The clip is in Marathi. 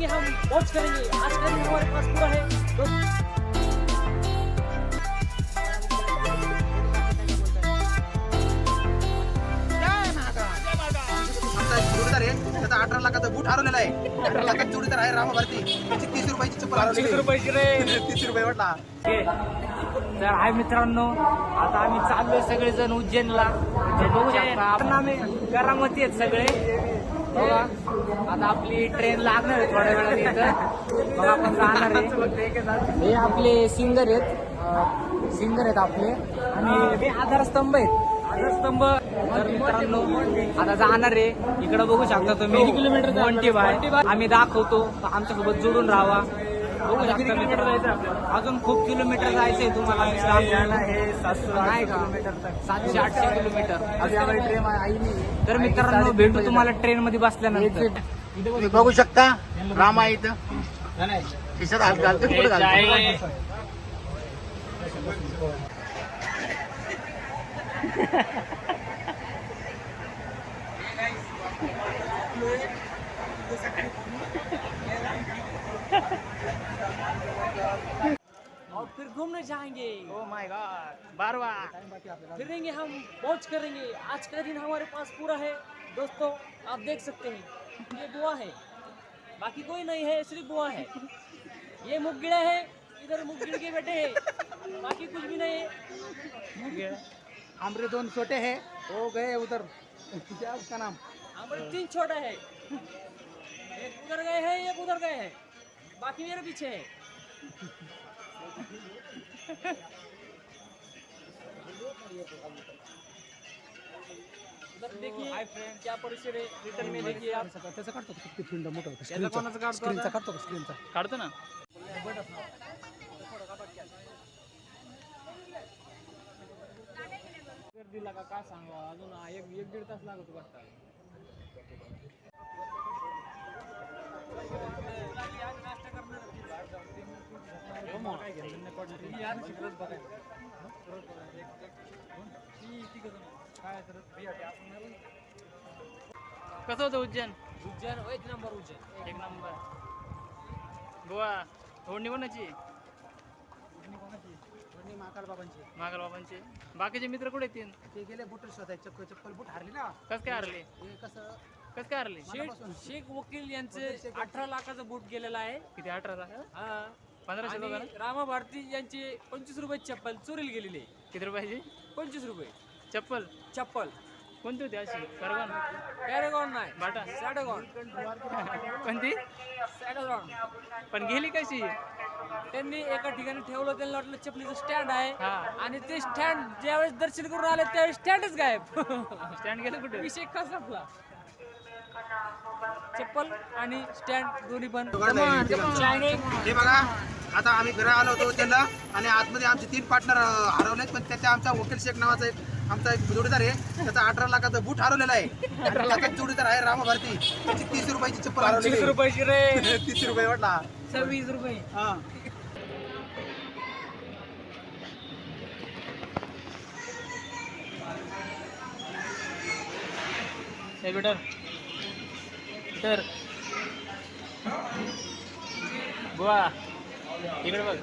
करेंगे, हम मौज करेंगे। आज का दिन हमारे पास पूरा है आमचा एक जोडीदार आहे, त्याचा 18 लाखाचा बूट हरवलेला आहे. 18 लाखाचा जोडीदार आहे रामा भारती, त्याची 30 रुपयाची चप्पल हरवलेली 30 आहे. रुपयाची रे. 30 रुपये म्हटला. तर हाय मित्रांनो, आता आम्ही चाललोय सगळेजण उज्जैनला. बघू शकता आपण आम्ही घरामध्ये आहेत सगळे. बघा आता आपली ट्रेन लागणार आहे थोड्या वेळाने इथं. मग आपण जाणार आहे. हे आपले सिंगर आहेत आपले, आणि हे आधारस्तंभ आहेत. आधारस्तंभ तर मित्रांनो आता जाणार आहे. इकडे बघू शकता तुम्ही किलोमीटर मोंटी बाय आम्ही दाखवतो, आमच्यासोबत जोडून राहावा. बघू शकता मित्रांनो, अजून खूप किलोमीटर जायचंय तुम्हाला. हे 700-800 किलोमीटर. तर मित्रांनो भेटू तुम्हाला ट्रेन मध्ये बसल्यानंतर. तुम्ही बघू शकता रामा इथं खिशात हात घालतो, कुठे घालतो. और फिर घूमने जाएंगे, ओ माय गॉड, बारवा फिरेंगे, हम मौज करेंगे। आज का दिन हमारे पास पूरा है दोस्तों। आप देख सकते हैं ये बुआ है, बाकी कोई नहीं है, सिर्फ बुआ है। ये मुगगिड़ा है, इधर मुगगिड़ के बेटे हैं, बाकी कुछ भी नहीं है। हमारे 2 छोटे हैं, वो गए उधर, क्या उसका नाम, हमारे 3 छोटा है, एक उधर गए हैं, एक उधर गए हैं, बाकी मेरे पीछे है। उधर देखिए क्या परिसर है। रिटर्न में देखिए आप त्याचा काढतो किती फील्ड मोठं होतं, त्याचा कोणाचा काढतो स्क्रीनचा आता? काढतो, स्क्रीनचा काढतो ना. गर्दीला का काय सांगा, अजून एक दीड तास लागतो वाटतं. कसं होतं उज्जैन? उज्जैन एक नंबर, उज्जैन एक नंबर. गोवा होडणी कोणाची? महाकाल बाबांची. महाकाल बाबांचे. बाकीचे मित्र कुठे येतील? ते गेले बुट शोधायचे, चप्पल बुट हरली ना. कस काय हरले? हे कसं कस काय हरले? शेख वकील यांचे 18 लाखाचा बूट गेलेला आहे. किती? 18 लाख? हा. 1500 आणि लोकांना? रामा भारती यांची 25 रुपयाची चप्पल चोरीला गेलेली आहे. किती रुपयाची 25 रुपये चप्पल? चप्पल. कोणती होती अशी? परवान? पॅरेगॉन नाही, बाटा? सॅडेगॉन. कोणती? सॅडेगॉन. पण गेली कशी? त्यांनी एका ठिकाणी ठेवलं, त्यांना वाटलं चपलीचं स्टँड आहे, हा. आणि ते स्टँड ज्यावेळेस दर्शन करून आले त्यावेळेस स्टँडच गायब. स्टँड गेलं कुठे? विषय कसा संपला. चप्पल आणि स्टँड दोन्ही पण. हे बघा, आता आम्ही घरा आलो होतो त्यांना, आणि आतमध्ये आमचे 3 पार्टनर हरवलेत. पण त्याच्या आमचा वकील शेख नावाचा आमचा एक जोडीदार आहे, त्याचा 18 लाखाचा बूट हरवलेला आहे. 18 लाखाचा जोडीदार आहे रामा भारती, त्याची 30 रुपयाची चप्पल हरवलेली 30 आहे. रुपयाची रे. 30 रुपये म्हटला. 26 रुपये. हा. हे बेटर तर गोवा इकडे बघ.